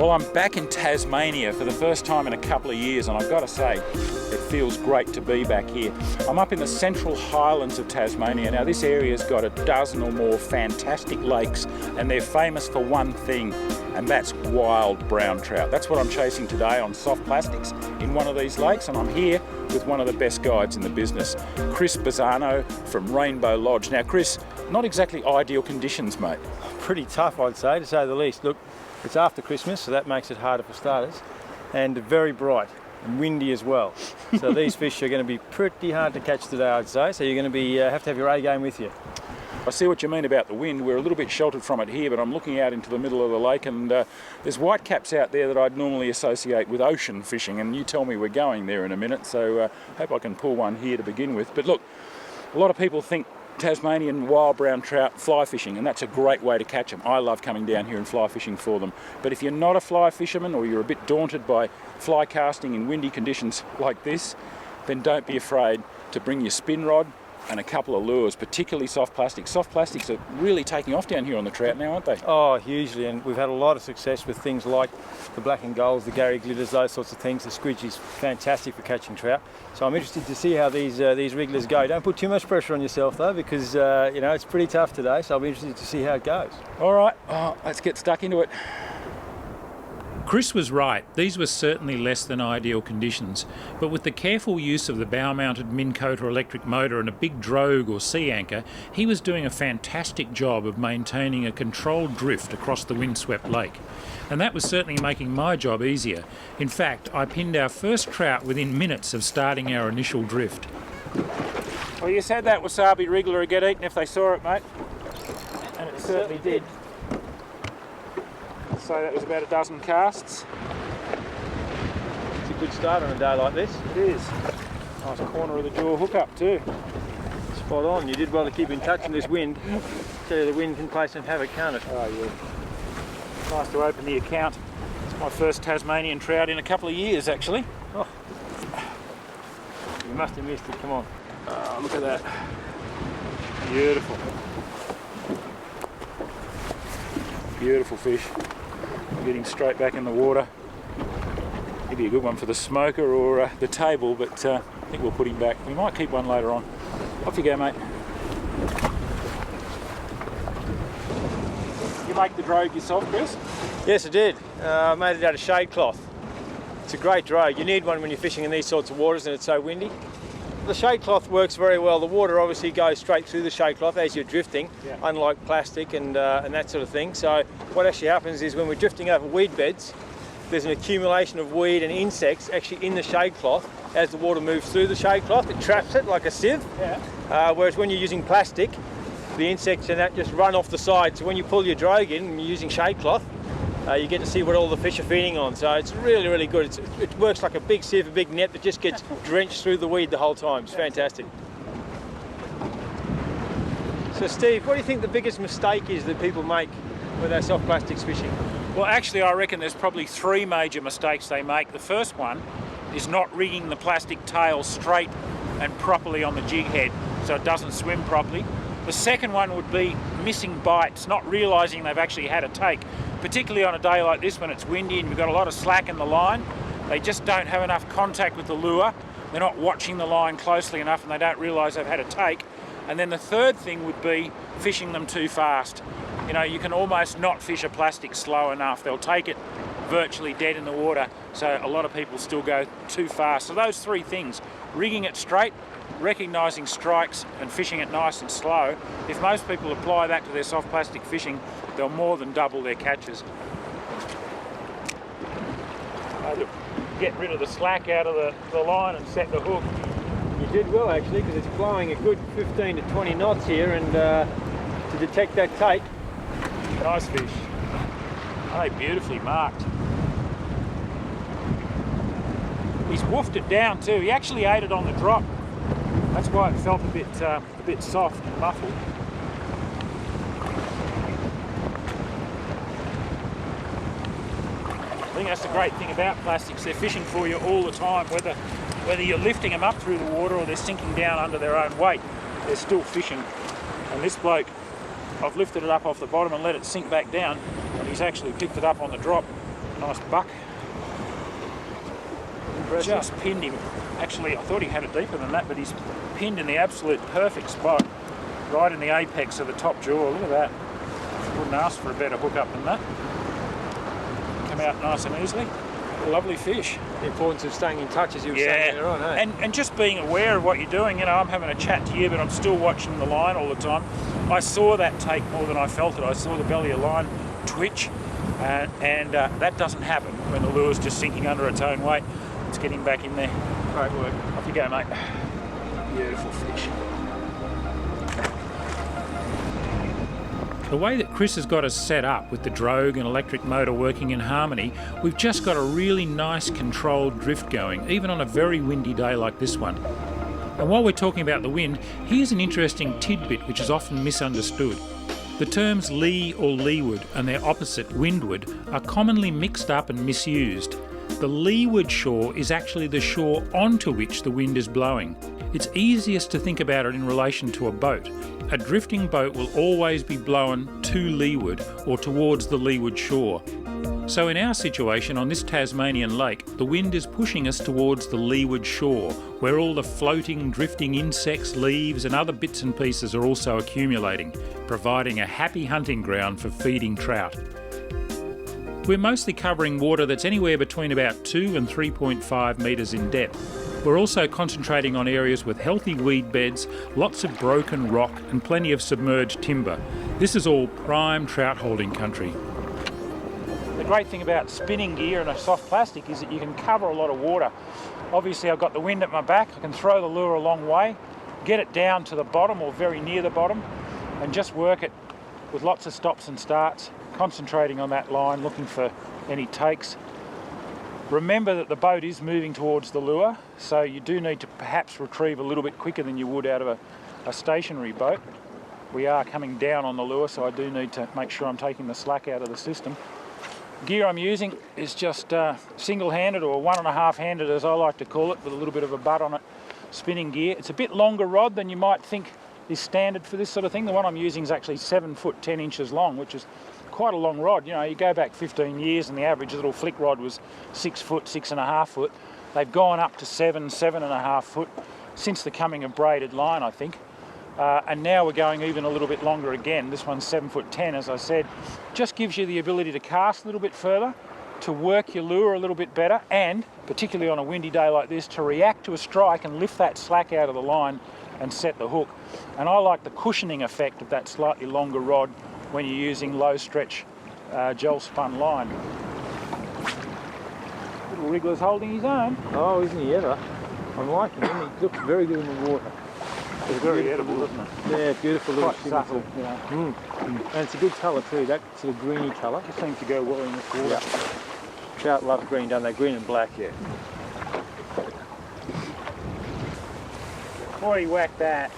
Well, I'm back in Tasmania for the first time in a couple of years, and I've got to say, it feels great to be back here. I'm up in the Central Highlands of Tasmania. Now, this area's got a dozen or more fantastic lakes, and they're famous for one thing, and that's wild brown trout. That's what I'm chasing today on soft plastics in one of these lakes, and I'm here with one of the best guides in the business, Chris Bazzano from Rainbow Lodge. Now, Chris, not exactly ideal conditions, mate. Pretty tough, I'd say, to say the least. Look, it's after Christmas, so that makes it harder for starters, and very bright and windy as well. So these fish are going to be pretty hard to catch today, I'd say. So you're going to be have to have your A game with you. I see what you mean about the wind. We're a little bit sheltered from it here, but I'm looking out into the middle of the lake, and there's whitecaps out there that I'd normally associate with ocean fishing, and you tell me we're going there in a minute, so hope I can pull one here to begin with. But look, a lot of people think Tasmanian wild brown trout fly fishing, and that's a great way to catch them. I love coming down here and fly fishing for them. But if you're not a fly fisherman, or you're a bit daunted by fly casting in windy conditions like this, then don't be afraid to bring your spin rod and a couple of lures, particularly soft plastics. Soft plastics are really taking off down here on the trout now, aren't they? Oh, hugely, and we've had a lot of success with things like the black and golds, the Gary glitters, those sorts of things. The Squidgies, fantastic for catching trout. So I'm interested to see how these wrigglers go. Don't put too much pressure on yourself though, because you know, it's pretty tough today, so I'll be interested to see how it goes. All right, let's get stuck into it. Chris was right, these were certainly less than ideal conditions, but with the careful use of the bow-mounted Minn Kota electric motor and a big drogue or sea anchor, he was doing a fantastic job of maintaining a controlled drift across the windswept lake. And that was certainly making my job easier. In fact, I pinned our first trout within minutes of starting our initial drift. Well, you said that wasabi wriggler would get eaten if they saw it, mate. And it certainly did. So that was about a dozen casts. It's a good start on a day like this. It is. Nice corner of the jaw hook up too. Spot on. You did well to keep in touch in this wind. Tell you the wind can play some havoc, can't it? Oh yeah. Nice to open the account. It's my first Tasmanian trout in a couple of years, actually. Oh. You must have missed it. Come on. Oh, look at that. Beautiful. Beautiful fish. Getting straight back in the water. Maybe a good one for the smoker or the table, but I think we'll put him back. We might keep one later on. Off you go, mate. You make the drogue yourself, Chris? Yes, I did. I made it out of shade cloth. It's a great drogue. You need one when you're fishing in these sorts of waters and it's so windy. The shade cloth works very well. The water obviously goes straight through the shade cloth as you're drifting, yeah, unlike plastic and that sort of thing. So what actually happens is when we're drifting over weed beds, there's an accumulation of weed and insects actually in the shade cloth. As the water moves through the shade cloth, it traps it like a sieve. Yeah. Whereas when you're using plastic, the insects and that just run off the side. So when you pull your drogue in and you're using shade cloth, you get to see what all the fish are feeding on. So it's really, really good. It works like a big sieve, a big net that just gets drenched through the weed the whole time. It's fantastic. So Steve, what do you think the biggest mistake is that people make when they're soft plastics fishing? Well, actually, I reckon there's probably three major mistakes they make. The first one is not rigging the plastic tail straight and properly on the jig head so it doesn't swim properly. The second one would be missing bites, not realising they've actually had a take. Particularly on a day like this when it's windy and we've got a lot of slack in the line. They just don't have enough contact with the lure. They're not watching the line closely enough and they don't realise they've had a take. And then the third thing would be fishing them too fast. You know, you can almost not fish a plastic slow enough. They'll take it virtually dead in the water. So a lot of people still go too fast. So those three things, rigging it straight, recognising strikes and fishing it nice and slow, if most people apply that to their soft plastic fishing, they'll more than double their catches. Get rid of the slack out of the line and set the hook. You did well actually, because it's blowing a good 15 to 20 knots here, and to detect that take. Nice fish. Oh, beautifully marked. He's woofed it down too. He actually ate it on the drop. That's why it felt a bit soft and muffled. I think that's the great thing about plastics. They're fishing for you all the time, whether you're lifting them up through the water or they're sinking down under their own weight, they're still fishing. And this bloke, I've lifted it up off the bottom and let it sink back down, and he's actually picked it up on the drop. Nice buck. Impressive. Just pinned him. Actually, I thought he had it deeper than that, but he's pinned in the absolute perfect spot, right in the apex of the top jaw. Look at that. Wouldn't ask for a better hook up than that. Come out nice and easily. A lovely fish. The importance of staying in touch, as you were saying earlier on, eh? And just being aware of what you're doing. You know, I'm having a chat to you, but I'm still watching the line all the time. I saw that take more than I felt it. I saw the belly of the line twitch, and that doesn't happen when the lure's just sinking under its own weight. Let's get him back in there. Great work. Off you go, mate. Beautiful fish. The way that Chris has got us set up with the drogue and electric motor working in harmony, we've just got a really nice controlled drift going, even on a very windy day like this one. And while we're talking about the wind, here's an interesting tidbit which is often misunderstood. The terms lee or leeward and their opposite windward are commonly mixed up and misused. The leeward shore is actually the shore onto which the wind is blowing. It's easiest to think about it in relation to a boat. A drifting boat will always be blown to leeward or towards the leeward shore. So in our situation on this Tasmanian lake, the wind is pushing us towards the leeward shore, where all the floating, drifting insects, leaves and other bits and pieces are also accumulating, providing a happy hunting ground for feeding trout. We're mostly covering water that's anywhere between about 2 and 3.5 metres in depth. We're also concentrating on areas with healthy weed beds, lots of broken rock and plenty of submerged timber. This is all prime trout holding country. The great thing about spinning gear and a soft plastic is that you can cover a lot of water. Obviously I've got the wind at my back, I can throw the lure a long way, get it down to the bottom or very near the bottom and just work it with lots of stops and starts, concentrating on that line, looking for any takes. Remember that the boat is moving towards the lure, so you do need to perhaps retrieve a little bit quicker than you would out of a stationary boat. We are coming down on the lure, so I do need to make sure I'm taking the slack out of the system. Gear I'm using is just single-handed or 1.5-handed as I like to call it, with a little bit of a butt on it, spinning gear. It's a bit longer rod than you might think is standard for this sort of thing. The one I'm using is actually 7 foot 10 inches long, which is quite a long rod. You know, you go back 15 years and the average little flick rod was 6 foot, 6.5 foot. They've gone up to 7.5 foot since the coming of braided line, I think. And now we're going even a little bit longer again. This one's 7 foot 10, as I said. Just gives you the ability to cast a little bit further, to work your lure a little bit better, and particularly on a windy day like this, to react to a strike and lift that slack out of the line and set the hook. And I like the cushioning effect of that slightly longer rod when you're using low stretch gel spun line. Little wriggler's holding his own. Oh, isn't he ever? I'm liking him. He looks very good in the water. It's very edible, isn't it? Yeah, beautiful little Quite subtle, you know. And it's a good colour too, that sort of greeny colour. Just seems to go well in this water. Yeah. Trout love green, don't they? Green and black, yeah. Boy, whack that.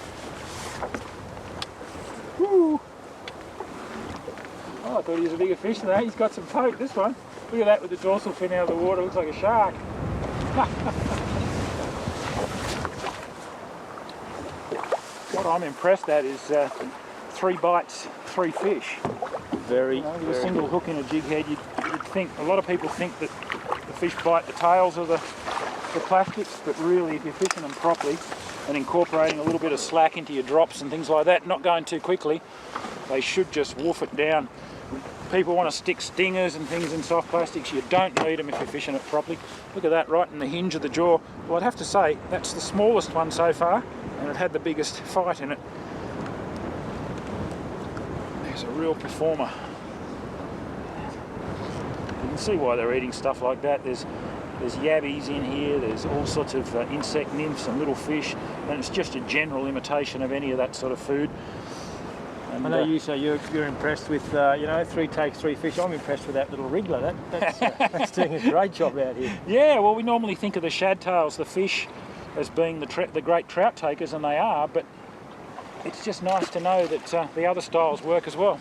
Woo! Oh, I thought he was a bigger fish than that. He's got some poke, this one. Look at that with the dorsal fin out of the water. Looks like a shark. What I'm impressed at is 3 bites, 3 fish. Very, With a single hook in a jig head, you'd think, a lot of people think that the fish bite the tails of the plastics, but really if you're fishing them properly and incorporating a little bit of slack into your drops and things like that, not going too quickly, they should just woof it down. People want to stick stingers and things in soft plastics. You don't need them if you're fishing it properly. Look at that right in the hinge of the jaw. Well, I'd have to say that's the smallest one so far, and it had the biggest fight in it. There's a real performer. You can see why they're eating stuff like that. There's yabbies in here, there's all sorts of insect nymphs and little fish, and it's just a general imitation of any of that sort of food. And, I know you say you're impressed with, 3 takes, 3 fish. I'm impressed with that little wriggler. That's doing a great job out here. Yeah, well, we normally think of the shadtails, the fish, as being the great trout takers, and they are, but it's just nice to know that the other styles work as well.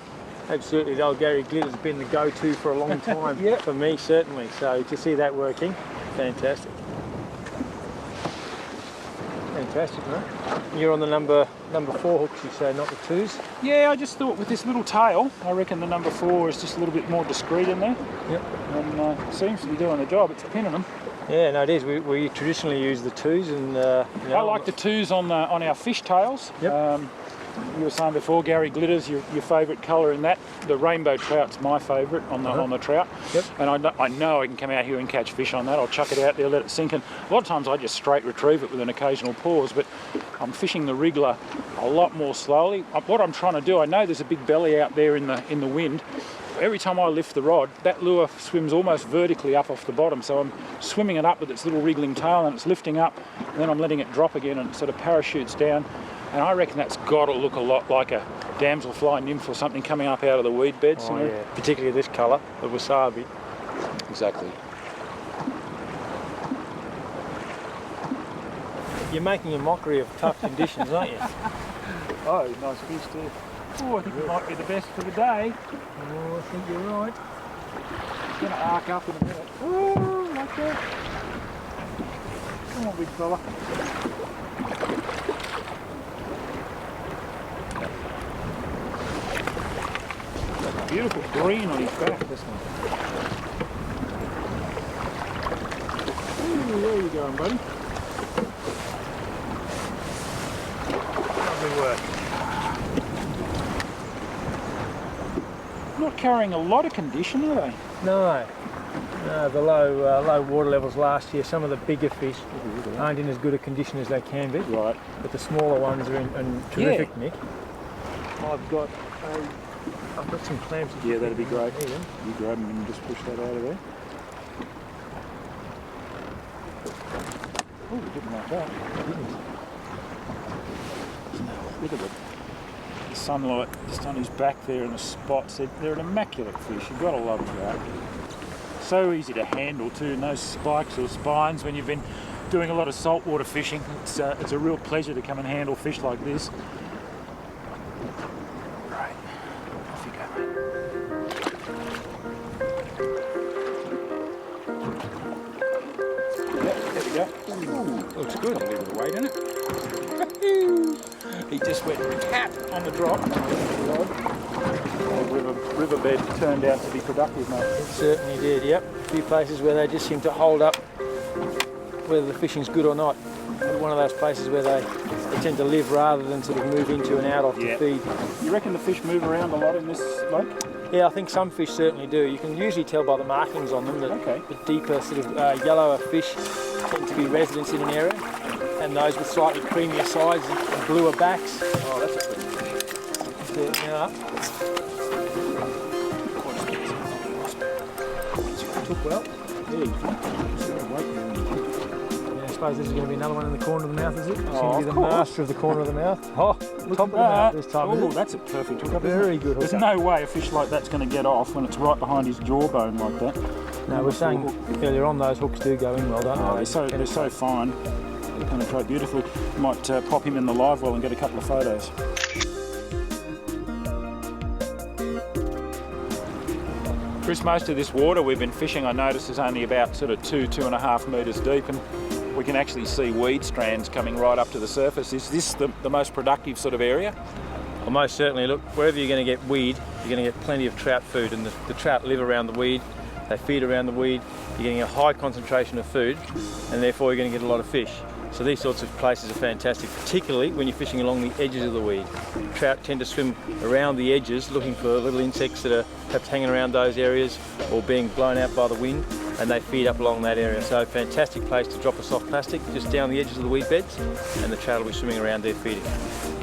Absolutely, the old Gary Glitter's been the go-to for a long time. Yep. For me, certainly. So to see that working, fantastic. fantastic, mate. You're on the number 4 hooks, you say, not the 2s? Yeah, I just thought with this little tail, I reckon the number 4 is just a little bit more discreet in there. Yep. And seems to be doing the job. It's pinning them. Yeah, no, it is. We traditionally use the 2s, and you know, I like the 2s on our fish tails. Yep. You were saying before, Gary, glitter's your favourite colour in that. The rainbow trout's my favourite on the trout. Yep. And I know I can come out here and catch fish on that. I'll chuck it out there, let it sink. And a lot of times I just straight retrieve it with an occasional pause, but I'm fishing the wriggler a lot more slowly. What I'm trying to do, I know there's a big belly out there in the wind. Every time I lift the rod, that lure swims almost vertically up off the bottom, so I'm swimming it up with its little wriggling tail and it's lifting up, and then I'm letting it drop again and it sort of parachutes down. And I reckon that's got to look a lot like a damselfly nymph or something coming up out of the weed beds. Oh, yeah. Particularly this colour, the wasabi. Exactly. You're making a mockery of tough conditions, aren't you? Oh, nice fish too. Oh, I think it might be the best for the day. Oh, I think you're right. It's going to arc up in a minute. Oh, like that. Come on, big fella. Beautiful green on his back, this one. Ooh, there you going, buddy. Lovely work. Not carrying a lot of condition, are they? No. No, the low water levels last year, some of the bigger fish aren't in as good a condition as they can be. Right. But the smaller ones are in terrific nick. I've got some clamps. Yeah, that'd be great. There you go. You grab them and just push that out of there. Oh, we didn't like that. Look at the sunlight just on his back there and the spots. They're an immaculate fish. You've got to love trout. So easy to handle too. No spikes or spines when you've been doing a lot of saltwater fishing. It's a real pleasure to come and handle fish like this. Right, off you go, mate. Yep, there we go. Ooh, looks good. A little bit of weight in it. He just went tap on the drop. The riverbed turned out to be productive, mate. It certainly did, yep. A few places where they just seem to hold up whether the fishing's good or not. One of those places where they tend to live rather than sort of move into and out of to feed. You reckon the fish move around a lot in this lake? Yeah, I think some fish certainly do. You can usually tell by the markings on them that the deeper sort of yellower fish tend to be residents in an area, and those with slightly creamier sides and bluer backs. Oh, that's a good fish. Yeah. Took well. There you go. I suppose this is going to be another one in the corner of the mouth, is it? It's Oh, going to be the master of the corner of the mouth. Oh, Look top of at the mouth that. this time. Oh, that's a perfect hookup. Very good hookup. There's no way a fish like that's going to get off when it's right behind his jawbone like that. No, we're saying earlier on those hooks do go in well, don't Oh, they? they're so fine. They penetrate beautifully. Might pop him in the live well and get a couple of photos. Chris, most of this water we've been fishing, I notice, is only about sort of 2.5 metres deep, and we can actually see weed strands coming right up to the surface. Is this the most productive sort of area? Well, most certainly. Look, wherever you're going to get weed, you're going to get plenty of trout food, and the trout live around the weed. They feed around the weed. You're getting a high concentration of food, and therefore you're going to get a lot of fish. So these sorts of places are fantastic, particularly when you're fishing along the edges of the weed. Trout tend to swim around the edges looking for little insects that are perhaps hanging around those areas or being blown out by the wind, and they feed up along that area. So fantastic place to drop a soft plastic just down the edges of the weed beds, and the trout will be swimming around there feeding.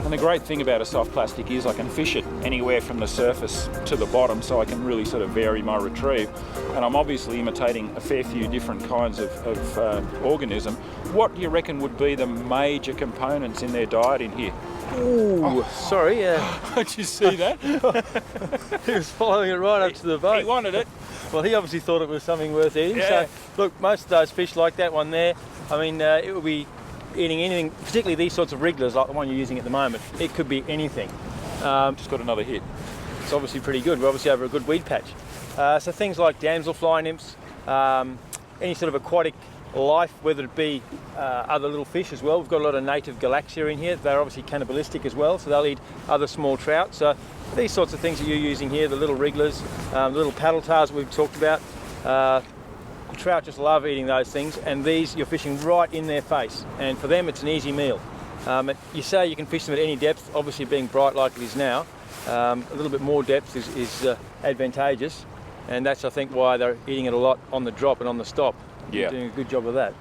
And the great thing about a soft plastic is I can fish it anywhere from the surface to the bottom, so I can really sort of vary my retrieve. And I'm obviously imitating a fair few different kinds of organism. What do you reckon would be the major components in their diet in here? Ooh, sorry. Did you see that? He was following it right up to the boat. He wanted it. Well, he obviously thought it was something worth eating. Yeah. So, look, most of those fish like that one there, I mean, it would be eating anything, particularly these sorts of wrigglers like the one you're using at the moment. It could be anything. Just got another hit. It's obviously pretty good. We're obviously over a good weed patch. So things like damselfly nymphs, any sort of aquatic life, whether it be other little fish as well. We've got a lot of native galaxia in here. They're obviously cannibalistic as well, so they'll eat other small trout. So these sorts of things that you're using here, the little wrigglers, the little paddle tails we've talked about, the trout just love eating those things, and these you're fishing right in their face, and for them it's an easy meal. You say you can fish them at any depth, obviously being bright like it is now, a little bit more depth is advantageous, and that's I think why they're eating it a lot on the drop and on the stop. Yeah. You're doing a good job of that.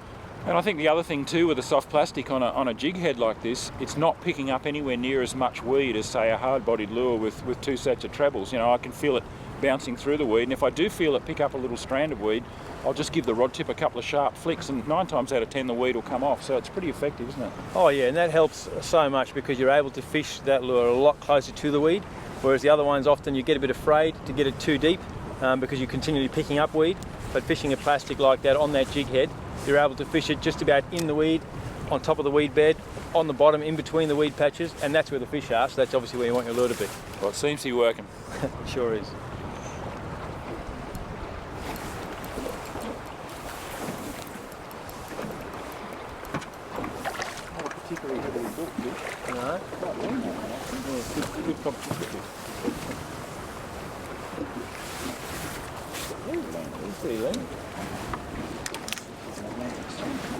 And I think the other thing too with a soft plastic on a jig head like this, it's not picking up anywhere near as much weed as say a hard-bodied lure with two sets of trebles. You know, I can feel it bouncing through the weed, and if I do feel it pick up a little strand of weed, I'll just give the rod tip a couple of sharp flicks, and 9 times out of 10 the weed will come off. So it's pretty effective, isn't it? Oh yeah, and that helps so much because you're able to fish that lure a lot closer to the weed, whereas the other ones often you get a bit afraid to get it too deep because you're continually picking up weed. But fishing a plastic like that on that jig head, you're able to fish it just about in the weed, on top of the weed bed, on the bottom, in between the weed patches, and that's where the fish are, so that's obviously where you want your lure to be. Well, it seems to be working. It sure is. Particularly heavily booked fish. No. Good competition.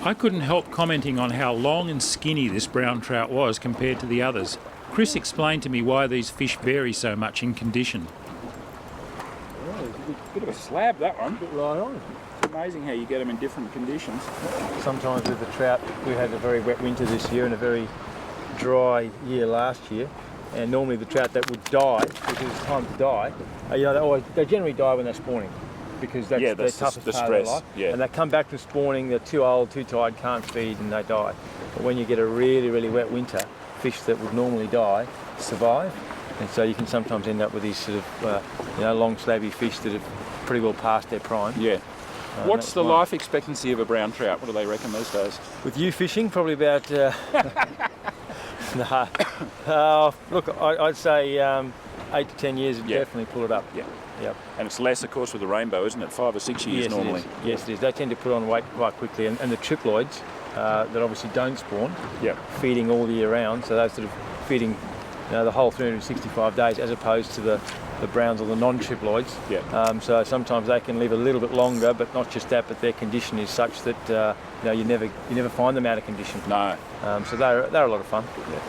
I couldn't help commenting on how long and skinny this brown trout was compared to the others. Chris explained to me why these fish vary so much in condition. Yeah, it's a bit of a slab, that one. Right on. It's amazing how you get them in different conditions. Sometimes with the trout, we had a very wet winter this year and a very dry year last year, and normally the trout that would die, because it's time to die, they generally die when they're spawning, because that's the toughest the part stress. of their life. Yeah. And they come back from spawning, they're too old, too tired, can't feed, and they die. But when you get a really, really wet winter, fish that would normally die survive, and so you can sometimes end up with these sort of long slabby fish that have pretty well past their prime. Yeah. What's the life expectancy of a brown trout? What do they reckon these days? With you fishing, probably about look, I'd say 8 to 10 years would definitely pull it up. Yeah. Yep. And it's less, of course, with the rainbow, isn't it? 5 or 6 years normally. Yes, it is. They tend to put on weight quite quickly, and the triploids that obviously don't spawn, feeding all the year round, so those sort of feeding the whole 365 days as opposed to the browns or the non-triploids. Yeah. So sometimes they can live a little bit longer, but not just that, but their condition is such that you never find them out of condition. No. So they're a lot of fun. Yeah.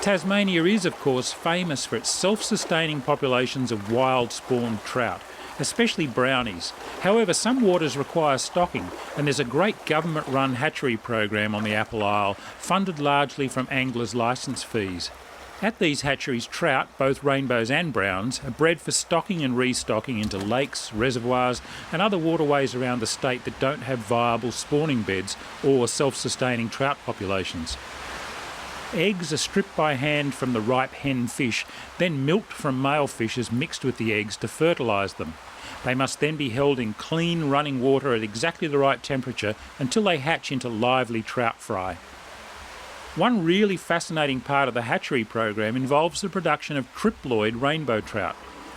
Tasmania is, of course, famous for its self-sustaining populations of wild-spawned trout, especially brownies. However, some waters require stocking, and there's a great government-run hatchery program on the Apple Isle, funded largely from anglers' licence fees. At these hatcheries, trout, both rainbows and browns, are bred for stocking and restocking into lakes, reservoirs and other waterways around the state that don't have viable spawning beds or self-sustaining trout populations. Eggs are stripped by hand from the ripe hen fish, then milked from male fishes mixed with the eggs to fertilise them. They must then be held in clean running water at exactly the right temperature until they hatch into lively trout fry. One really fascinating part of the hatchery program involves the production of triploid rainbow trout.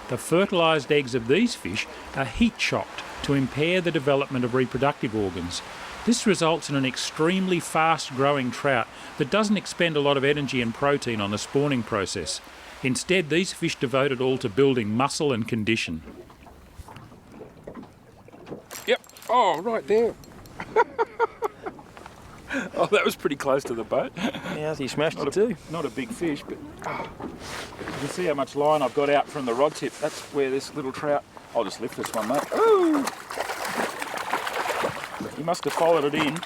The fertilised eggs of these fish are heat shocked to impair the development of reproductive organs. This results in an extremely fast-growing trout that doesn't expend a lot of energy and protein on the spawning process. Instead, these fish devote it all to building muscle and condition. Yep. Oh, right there. Oh, that was pretty close to the boat. Yeah, he smashed it too. Not a big fish, but you can see how much line I've got out from the rod tip. That's where this little trout... I'll just lift this one, mate. Ooh! He must have followed it in,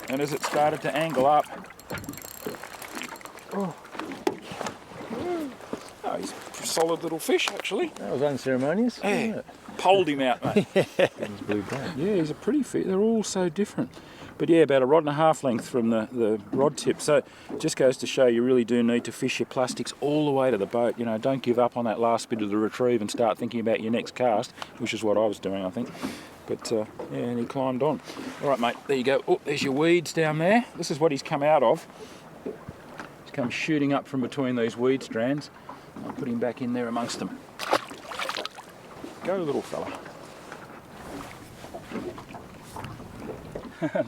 and as it started to angle up... Oh, he's a solid little fish, actually. That was unceremonious. Yeah. Poled him out, mate. He's blue black. Yeah, he's a pretty fish. They're all so different. But yeah, about 1.5 rod length from the rod tip. So it just goes to show you really do need to fish your plastics all the way to the boat. You know, don't give up on that last bit of the retrieve and start thinking about your next cast, which is what I was doing, I think. But yeah, and he climbed on. All right, mate, there you go. Oh, there's your weeds down there. This is what he's come out of. He's come shooting up from between these weed strands. I'll put him back in there amongst them. Go, little fella.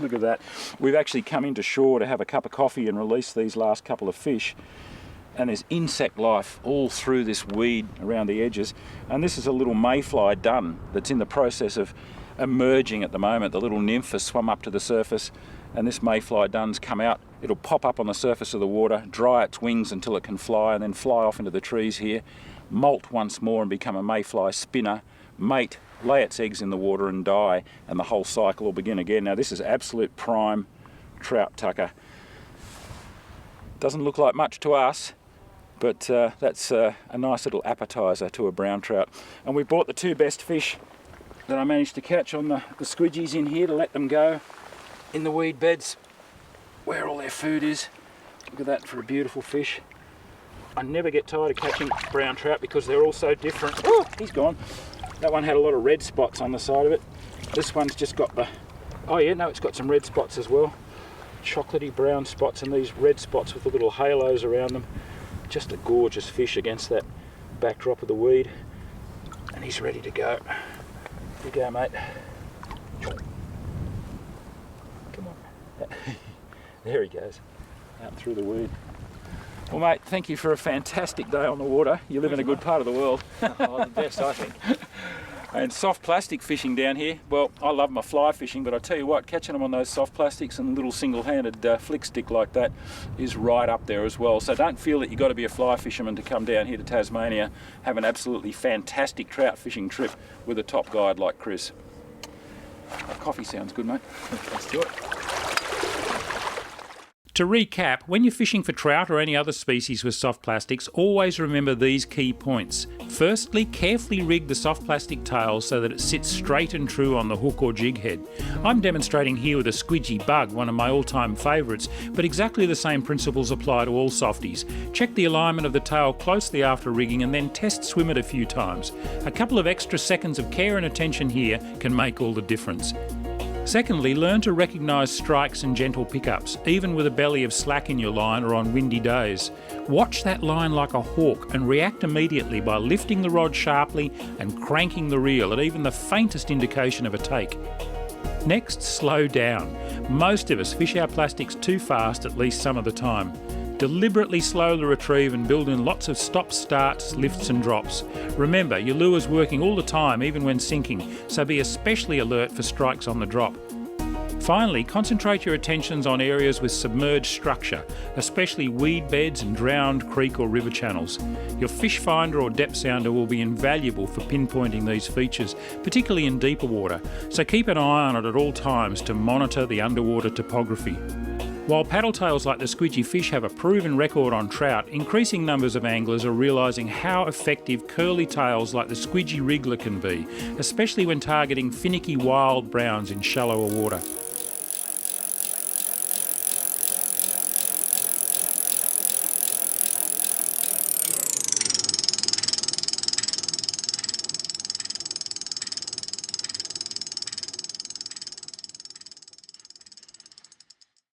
Look at that. We've actually come into shore to have a cup of coffee and release these last couple of fish. And there's insect life all through this weed around the edges. And this is a little mayfly dun that's in the process of emerging at the moment. The little nymph has swum up to the surface, and this mayfly dun's come out. It'll pop up on the surface of the water, dry its wings until it can fly, and then fly off into the trees here, molt once more and become a mayfly spinner, mate, lay its eggs in the water and die, and the whole cycle will begin again. Now this is absolute prime trout tucker. Doesn't look like much to us, but that's a nice little appetizer to a brown trout. And we brought the two best fish that I managed to catch on the squidgies in here to let them go in the weed beds where all their food is. Look at that for a beautiful fish. I never get tired of catching brown trout because they're all so different. Oh, he's gone. That one had a lot of red spots on the side of it. This one's just got the, oh yeah, no, it's got some red spots as well. Chocolatey brown spots and these red spots with the little halos around them. Just a gorgeous fish against that backdrop of the weed. And he's ready to go. Here you go, mate. Come on. There he goes, out through the weed. Well, mate, thank you for a fantastic day on the water. You live in a good part of the world. Oh, the best, I think. And soft plastic fishing down here, well, I love my fly fishing, but I tell you what, catching them on those soft plastics and little single-handed flick stick like that is right up there as well. So don't feel that you've got to be a fly fisherman to come down here to Tasmania, have an absolutely fantastic trout fishing trip with a top guide like Chris. Coffee sounds good, mate. Let's do it. To recap, when you're fishing for trout or any other species with soft plastics, always remember these key points. Firstly, carefully rig the soft plastic tail so that it sits straight and true on the hook or jig head. I'm demonstrating here with a squidgy bug, one of my all-time favourites, but exactly the same principles apply to all softies. Check the alignment of the tail closely after rigging and then test swim it a few times. A couple of extra seconds of care and attention here can make all the difference. Secondly, learn to recognise strikes and gentle pickups, even with a belly of slack in your line or on windy days. Watch that line like a hawk and react immediately by lifting the rod sharply and cranking the reel at even the faintest indication of a take. Next, slow down. Most of us fish our plastics too fast at least some of the time. Deliberately slow the retrieve and build in lots of stops, starts, lifts and drops. Remember, your lure's working all the time, even when sinking, so be especially alert for strikes on the drop. Finally, concentrate your attentions on areas with submerged structure, especially weed beds and drowned creek or river channels. Your fish finder or depth sounder will be invaluable for pinpointing these features, particularly in deeper water, so keep an eye on it at all times to monitor the underwater topography. While paddle tails like the squidgy fish have a proven record on trout, increasing numbers of anglers are realising how effective curly tails like the squidgy wriggler can be, especially when targeting finicky wild browns in shallower water.